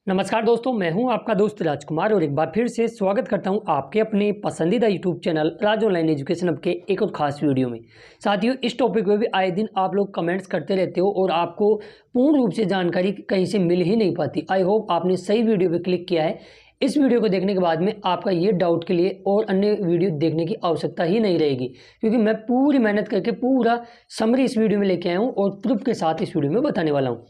नमस्कार दोस्तों, मैं हूं आपका दोस्त राजकुमार और एक बार फिर से स्वागत करता हूं आपके अपने पसंदीदा यूट्यूब चैनल राज ऑनलाइन एजुकेशन हब के एक और ख़ास वीडियो में। साथियों, इस टॉपिक पे भी आए दिन आप लोग कमेंट्स करते रहते हो और आपको पूर्ण रूप से जानकारी कहीं से मिल ही नहीं पाती। आई होप आपने सही वीडियो पर क्लिक किया है। इस वीडियो को देखने के बाद में आपका ये डाउट के लिए और अन्य वीडियो देखने की आवश्यकता ही नहीं रहेगी, क्योंकि मैं पूरी मेहनत करके पूरा समरी इस वीडियो में लेके आया हूँ और प्रूफ के साथ इस वीडियो में बताने वाला हूँ।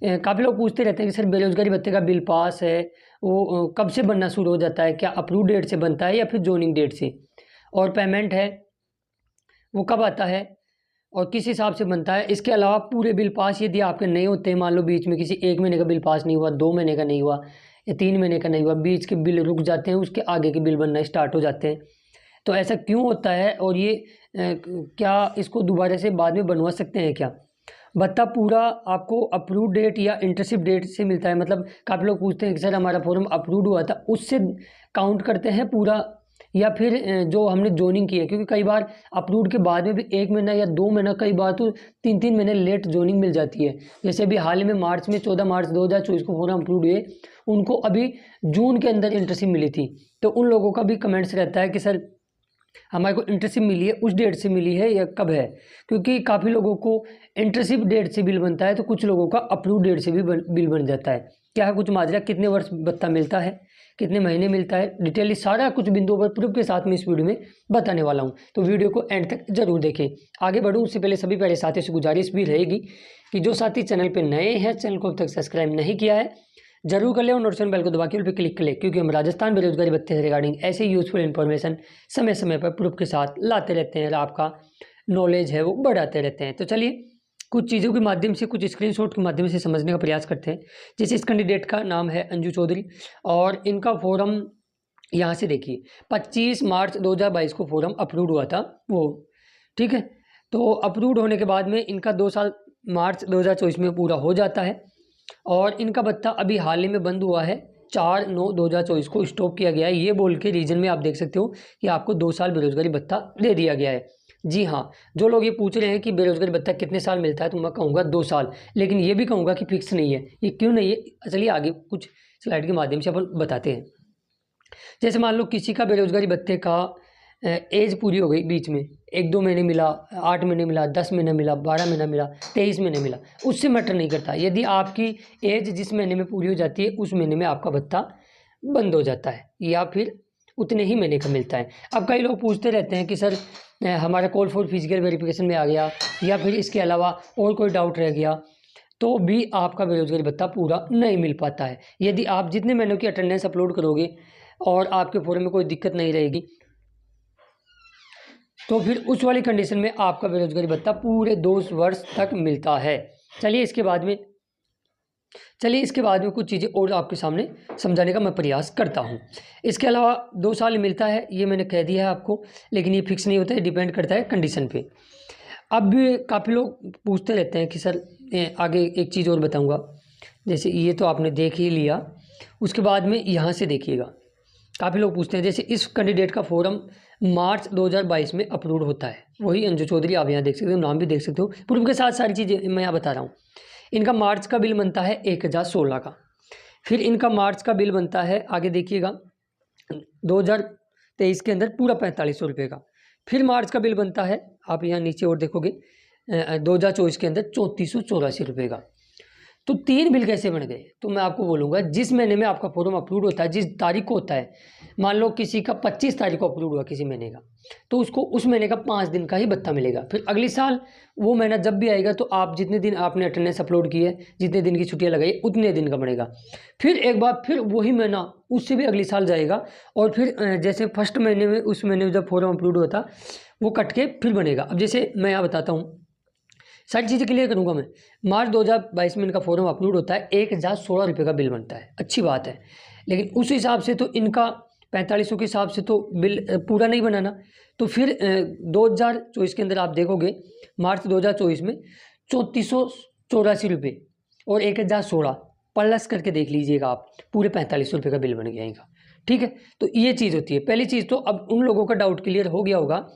काफ़ी लोग पूछते रहते हैं कि सर बेरोजगारी भत्ते का बिल पास है वो कब से बनना शुरू हो जाता है, क्या अप्रूव डेट से बनता है या फिर जॉइनिंग डेट से, और पेमेंट है वो कब आता है और किस हिसाब से बनता है। इसके अलावा पूरे बिल पास यदि आपके नहीं होते हैं, मान लो बीच में किसी 1 महीने का बिल पास नहीं हुआ, 2 महीने का नहीं हुआ या 3 महीने का नहीं हुआ, बीच के बिल रुक जाते हैं, उसके आगे के बिल बनना स्टार्ट हो जाते हैं, तो ऐसा क्यों होता है और ये क्या इसको दोबारा से बाद में बनवा सकते हैं क्या। भत्ता पूरा आपको अप्रूव डेट या इंटर्नशिप डेट से मिलता है। मतलब काफ़ी लोग पूछते हैं कि सर हमारा फॉर्म अप्रूव हुआ था उससे काउंट करते हैं पूरा, या फिर जो हमने जॉइनिंग की है, क्योंकि कई बार अप्रूव के बाद में भी 1 महीना या 2 महीना, कई बार तो 3-3 महीने लेट जॉइनिंग मिल जाती है। जैसे अभी हाल में मार्च में 14 मार्च 2024 को फॉर्म अप्रूव हुए, उनको अभी जून के अंदर इंटर्नशिप मिली थी। तो उन लोगों का भी कमेंट्स रहता है कि सर हमारे को इंटर्नशिप मिली है उस डेट से मिली है या कब है, क्योंकि काफ़ी लोगों को इंटर्नशिप डेट से बिल बनता है तो कुछ लोगों का अप्रूव डेट से भी बिल बन जाता है। क्या है कुछ माजरा, कितने वर्ष भत्ता मिलता है, कितने महीने मिलता है, डिटेयली सारा कुछ बिंदुओं पर प्रूफ के साथ में इस वीडियो में बताने वाला हूं, तो वीडियो को एंड तक जरूर देखें। आगे बढ़ूँ उससे पहले सभी प्यारे साथियों से गुजारिश भी रहेगी कि जो साथी चैनल पर नए हैं, चैनल को अब तक सब्सक्राइब नहीं किया है जरूर कर ले और नोटिफिकेशन बेल को दबा के उस पर क्लिक कर ले, क्योंकि हम राजस्थान बेरोजगारी भत्ते से रिगार्डिंग ऐसे यूजफुल इन्फॉर्मेशन समय समय पर प्रूफ के साथ लाते रहते हैं और आपका नॉलेज है वो बढ़ाते रहते हैं। तो चलिए कुछ चीज़ों के माध्यम से, कुछ स्क्रीनशॉट के माध्यम से समझने का प्रयास करते हैं। जैसे इस कैंडिडेट का नाम है अंजू चौधरी और इनका फॉर्म यहाँ से देखिए 25 मार्च 2022 को फॉर्म अप्रूव हुआ था वो, ठीक है। तो अप्रूव होने के बाद में इनका 2 साल मार्च 2024 में पूरा हो जाता है और इनका भत्ता अभी हाल ही में बंद हुआ है। 4/9/2024 को स्टॉप किया गया है, ये बोल के रीजन में आप देख सकते हो कि आपको 2 साल बेरोजगारी भत्ता दे दिया गया है। जी हाँ, जो लोग ये पूछ रहे हैं कि बेरोजगारी भत्ता कितने साल मिलता है, तो मैं कहूँगा 2 साल, लेकिन ये भी कहूँगा कि फिक्स नहीं है। ये क्यों नहीं है, चलिए आगे कुछ स्लाइड के माध्यम से अपन बताते हैं। जैसे मान लो किसी का बेरोजगारी भत्ते का एज पूरी हो गई, बीच में 1-2 महीने मिला, 8 महीने मिला, 10 महीने मिला, 12 महीना मिला, 23 महीने मिला, उससे मैटर नहीं करता। यदि आपकी एज जिस महीने में पूरी हो जाती है उस महीने में आपका भत्ता बंद हो जाता है या फिर उतने ही महीने का मिलता है। अब कई लोग पूछते रहते हैं कि सर हमारा कॉल फॉर फिजिकल वेरिफिकेशन में आ गया या फिर इसके अलावा और कोई डाउट रह गया तो भी आपका बेरोजगारी भत्ता पूरा नहीं मिल पाता है। यदि आप जितने महीनों की अटेंडेंस अपलोड करोगे और आपके फॉर्म में कोई दिक्कत नहीं रहेगी तो फिर उस वाली कंडीशन में आपका बेरोजगारी भत्ता पूरे 2 वर्ष तक मिलता है। चलिए इसके बाद में कुछ चीज़ें और आपके सामने समझाने का मैं प्रयास करता हूँ। इसके अलावा 2 साल मिलता है, ये मैंने कह दिया है आपको, लेकिन ये फिक्स नहीं होता है, डिपेंड करता है कंडीशन पे। अब काफ़ी लोग पूछते रहते हैं कि सर आगे एक चीज़ और बताऊँगा। जैसे ये तो आपने देख ही लिया, उसके बाद में यहाँ से देखिएगा, काफ़ी लोग पूछते हैं। जैसे इस कैंडिडेट का फॉर्म मार्च 2022 में अप्रूव होता है, वही अंजू चौधरी, आप यहाँ देख सकते हो, नाम भी देख सकते हो, प्रूफ के साथ सारी चीज़ें मैं यहाँ बता रहा हूँ। इनका मार्च का बिल बनता है 1016 का, फिर इनका मार्च का बिल बनता है, आगे देखिएगा, 2023 के अंदर पूरा 4500 रुपये का। फिर मार्च का बिल बनता है, आप यहाँ नीचे और देखोगे 2024 के अंदर 3484 रुपये का। तो 3 बिल कैसे बन गए, तो मैं आपको बोलूँगा जिस महीने में आपका फॉर्म अप्रूव होता है, जिस तारीख को होता है, मान लो किसी का 25 तारीख को अप्रूव हुआ किसी महीने का, तो उसको उस महीने का 5 दिन का ही भत्ता मिलेगा। फिर अगले साल वो महीना जब भी आएगा तो आप जितने दिन आपने अटेंडेंस अपलोड की है, जितने दिन की छुट्टियाँ लगाई, उतने दिन का बनेगा। फिर एक बार फिर वही महीना उससे भी अगले साल जाएगा और फिर जैसे फर्स्ट महीने में उस महीने में जब फॉर्म अप्रूव होता वो कट के फिर बनेगा। अब जैसे मैं यहाँ बताता हूँ, सारी चीज़ें क्लियर करूँगा मैं। मार्च 2022 में इनका फॉर्म अपलोड होता है, 1016 रुपये का बिल बनता है, अच्छी बात है, लेकिन उस हिसाब से तो इनका 4500 के हिसाब से तो बिल पूरा नहीं बनाना। तो फिर 2024 के अंदर आप देखोगे मार्च 2024 में 3484 रुपये और 1016 प्लस करके देख लीजिएगा आप, पूरे 4500 रुपये का बिल बन गया इनका, ठीक है। तो ये चीज़ होती है पहली चीज़। तो अब उन लोगों का डाउट क्लियर हो गया होगा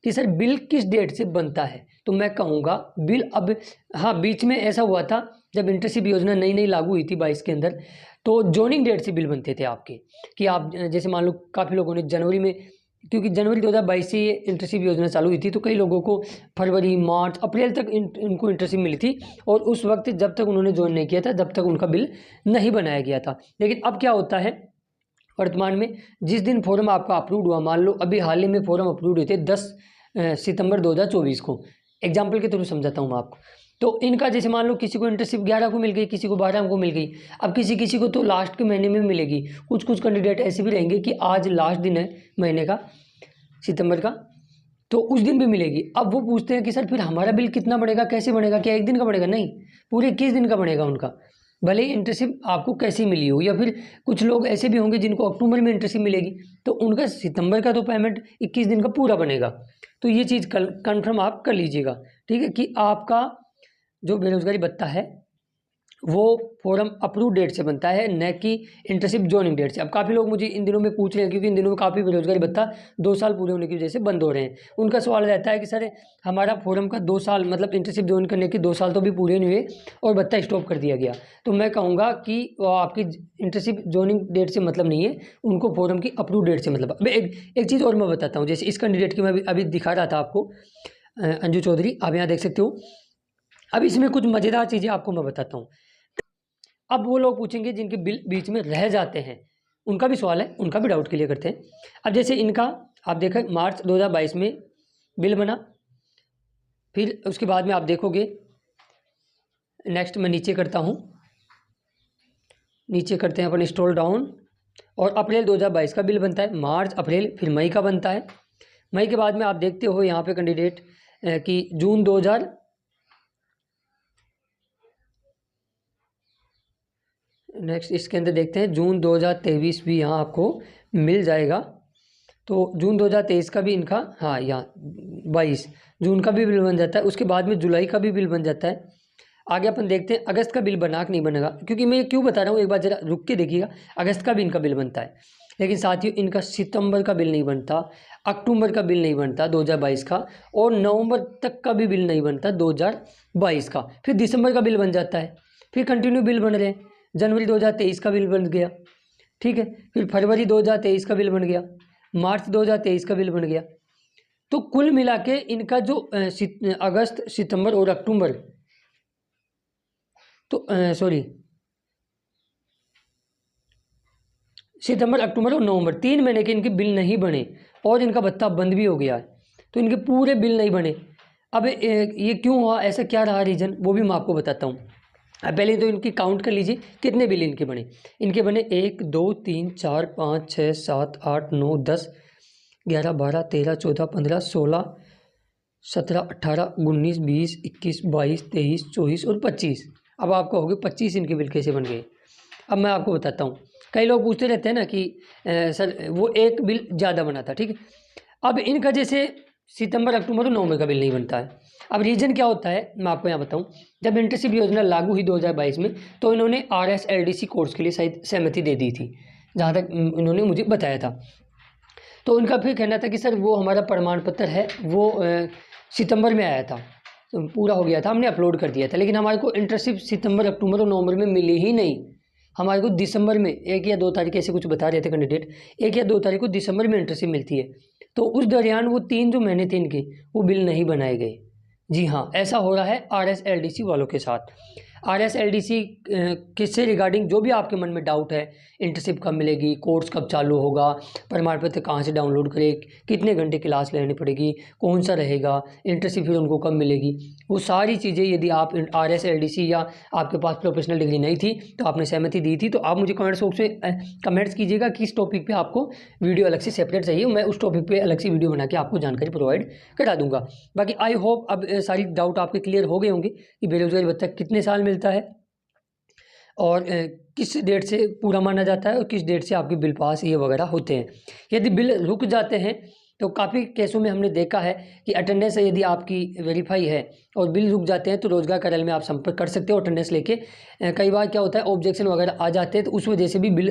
कि सर बिल किस डेट से बनता है, तो मैं कहूँगा बिल अब, हाँ बीच में ऐसा हुआ था जब इंटर्नशिप योजना नई नई लागू हुई थी 22 के अंदर, तो जॉइनिंग डेट से बिल बनते थे आपके, कि आप जैसे मान लो काफ़ी लोगों ने जनवरी में, क्योंकि जनवरी 2022 से ये इंटर्नशिप योजना चालू हुई थी, तो कई लोगों को फरवरी मार्च अप्रैल तक इनको इंटर्नशिप मिली थी, और उस वक्त जब तक उन्होंने ज्वाइन नहीं किया था तब तक उनका बिल नहीं बनाया गया था। लेकिन अब क्या होता है, वर्तमान में जिस दिन फॉर्म आपका अप्रूव हुआ, मान लो अभी हाल ही में फॉर्म अप्रूव हुए थे 10 सितंबर 2024 को, एग्जाम्पल के थ्रू समझाता हूँ मैं आपको। तो इनका जैसे मान लो किसी को इंटर्नशिप 11 को मिल गई, किसी को 12 को मिल गई, अब किसी को तो लास्ट के महीने में मिलेगी। कुछ कैंडिडेट ऐसे भी रहेंगे कि आज लास्ट दिन है महीने का, सितंबर का, तो उस दिन भी मिलेगी। अब वो पूछते हैं कि सर फिर हमारा बिल कितना बढ़ेगा, कैसे बढ़ेगा, क्या एक दिन का बढ़ेगा? नहीं, पूरे 21 दिन का बढ़ेगा उनका, भले ही इंटर्नशिप आपको कैसी मिली हो। या फिर कुछ लोग ऐसे भी होंगे जिनको अक्टूबर में इंटर्नशिप मिलेगी, तो उनका सितंबर का तो पेमेंट 21 दिन का पूरा बनेगा। तो ये चीज़ कन्फर्म आप कर लीजिएगा, ठीक है, कि आपका जो बेरोजगारी भत्ता है वो फॉर्म अप्रूव डेट से बनता है, न कि इंटर्नशिप जॉइनिंग डेट से। अब काफ़ी लोग मुझे इन दिनों में पूछ रहे हैं, क्योंकि इन दिनों में काफ़ी बेरोजगारी भत्ता 2 साल पूरे होने की वजह से बंद हो रहे हैं। उनका सवाल रहता है कि सर हमारा फॉर्म का 2 साल, मतलब इंटर्नशिप ज्वाइन करने के 2 साल तो भी पूरे नहीं हुए और भत्ता स्टॉप कर दिया गया। तो मैं कहूँगा कि आपकी इंटर्नशिप जॉइनिंग डेट से मतलब नहीं है, उनको फॉर्म की अप्रूव डेट से मतलब। अब एक चीज़ और मैं बताता हूँ, जैसे इस कैंडिडेट की मैं अभी दिखा रहा था आपको, अंजू चौधरी, आप यहाँ देख सकते हो। अब इसमें कुछ मज़ेदार चीज़ें आपको मैं बताता हूँ। अब वो लोग पूछेंगे जिनके बिल बीच में रह जाते हैं, उनका भी सवाल है, उनका भी डाउट क्लियर करते हैं। अब जैसे इनका आप देखें, मार्च 2022 में बिल बना, फिर उसके बाद में आप देखोगे, नेक्स्ट मैं नीचे करता हूँ, नीचे करते हैं अपन स्क्रॉल डाउन, और अप्रैल 2022 का बिल बनता है, मार्च अप्रैल, फिर मई का बनता है। मई के बाद में आप देखते हो यहाँ पे कैंडिडेट कि जून 2000, नेक्स्ट इसके अंदर देखते हैं जून 2023 भी यहाँ आपको मिल जाएगा। तो जून 2023 का भी इनका, हाँ यहाँ 22 जून का भी बिल बन जाता है। उसके बाद में जुलाई का भी बिल बन जाता है। आगे अपन देखते हैं अगस्त का बिल बना कि नहीं बनेगा, क्योंकि मैं क्यों बता रहा हूँ, एक बार ज़रा रुक के देखिएगा। अगस्त का भी इनका बिल बनता है, लेकिन साथियों इनका सितंबर का बिल नहीं बनता, अक्टूबर का बिल नहीं बनता 2022 का, और नवंबर तक का भी बिल नहीं बनता 2022 का। फिर दिसंबर का बिल बन जाता है, फिर कंटिन्यू बिल बन रहे हैं। जनवरी 2023 का बिल बन गया, ठीक है, फिर फरवरी 2023 का बिल बन गया, मार्च 2023 का बिल बन गया। तो कुल मिला के इनका जो अगस्त, सितंबर और अक्टूबर, तो सितंबर, अक्टूबर और नवंबर 3 महीने के इनके बिल नहीं बने, और इनका भत्ता बंद भी हो गया है, तो इनके पूरे बिल नहीं बने। अब ये क्यों हुआ, ऐसा क्या रहा रीज़न, वो भी मैं आपको बताता हूँ। अब पहले तो इनकी काउंट कर लीजिए कितने बिल इनके बने। इनके बने 1 2 3 4 5 6 7 8 9 10 11 12 13 14 15 16 17 18 19 20 21 22 23 24 और 25। अब आपको हो गए 25 इनके बिल कैसे बन गए। अब मैं आपको बताता हूँ। कई लोग पूछते रहते हैं ना कि सर वो एक बिल ज़्यादा बना था, ठीक है। अब इनका जैसे सितंबर, अक्टूबर और नवंबर का बिल नहीं बनता है। अब रीज़न क्या होता है मैं आपको यहाँ बताऊँ। जब इंटर्नशिप योजना लागू हुई 2022 में, तो इन्होंने RSLDC कोर्स के लिए शायद सहमति दे दी थी, जहाँ तक इन्होंने मुझे बताया था। तो उनका फिर कहना था कि सर वो हमारा प्रमाण पत्र है वो सितंबर में आया था, तो पूरा हो गया था, हमने अपलोड कर दिया था, लेकिन हमारे को इंटर्नशिप सितंबर, अक्टूबर और नवंबर में मिली ही नहीं। हमारे को दिसंबर में 1 या 2 तारीख ऐसे कुछ बता रहे थे कैंडिडेट, 1 या 2 तारीख को दिसंबर में इंटर्नशिप मिलती है। तो उस दौरान वो 3 जो महीने थे इनके, वो बिल नहीं बनाए गए। जी हाँ, ऐसा हो रहा है RSLDC वालों के साथ। RSLDC किससे रिगार्डिंग जो भी आपके मन में डाउट है, इंटर्नशिप कब मिलेगी, कोर्स कब चालू होगा, प्रमाण पत्र कहाँ से डाउनलोड करें, कितने घंटे क्लास लेनी पड़ेगी, कौन सा रहेगा, इंटर्नशिप फिर उनको कब मिलेगी, वो सारी चीज़ें यदि आप RSLDC या आपके पास प्रोफेशनल डिग्री नहीं थी तो आपने सहमति दी थी, तो आप मुझे कमेंट्स बॉक्स में कमेंट्स कीजिएगा कि इस टॉपिक पर आपको वीडियो अलग से सेपरेट चाहिए, मैं उस टॉपिक पर अलग से वीडियो बना के आपको जानकारी प्रोवाइड करा दूंगा। बाकी आई होप अब सारी डाउट आपके क्लियर हो गए होंगे कि बेरोजगारी भत्ता कितने साल मिलता है और किस डेट से पूरा माना जाता है और किस डेट से आपके बिल पास ये वगैरह होते हैं। यदि बिल रुक जाते हैं तो काफ़ी केसों में हमने देखा है कि अटेंडेंस यदि आपकी वेरीफाई है और बिल रुक जाते हैं तो रोजगार कार्यालय में आप संपर्क कर सकते हो अटेंडेंस लेके। कई बार क्या होता है ऑब्जेक्शन वगैरह आ जाते हैं तो उस वजह से भी बिल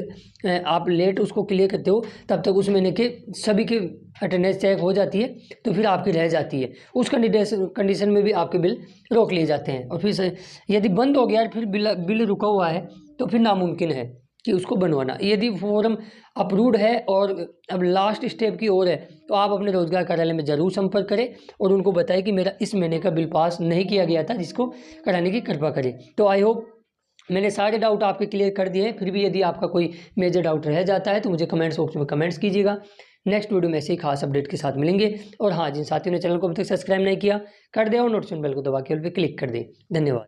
आप लेट उसको क्लियर करते हो, तब तक उस महीने के सभी की अटेंडेंस चेक हो जाती है तो फिर आपकी रह जाती है। उस कंडीशन में भी आपके बिल रोक लिए जाते हैं। और फिर यदि बंद हो गया फिर बिल रुका हुआ है तो फिर नामुमकिन है कि उसको बनवाना। यदि फॉर्म अप्रूव्ड है और अब लास्ट स्टेप की ओर है तो आप अपने रोजगार कार्यालय में ज़रूर संपर्क करें और उनको बताएं कि मेरा इस महीने का बिल पास नहीं किया गया था, जिसको कराने की कृपा करें। तो आई होप मैंने सारे डाउट आपके क्लियर कर दिए हैं। फिर भी यदि आपका कोई मेजर डाउट रह जाता है तो मुझे कमेंट्स बॉक्स में कमेंट्स कीजिएगा। नेक्स्ट वीडियो में ऐसे ही खास अपडेट के साथ मिलेंगे। और हाँ, जिन साथियों ने चैनल को अभी तक सब्सक्राइब नहीं किया कर दे और नोटिफिकेशन बेल को दबा के ऑल पे क्लिक कर दे। धन्यवाद।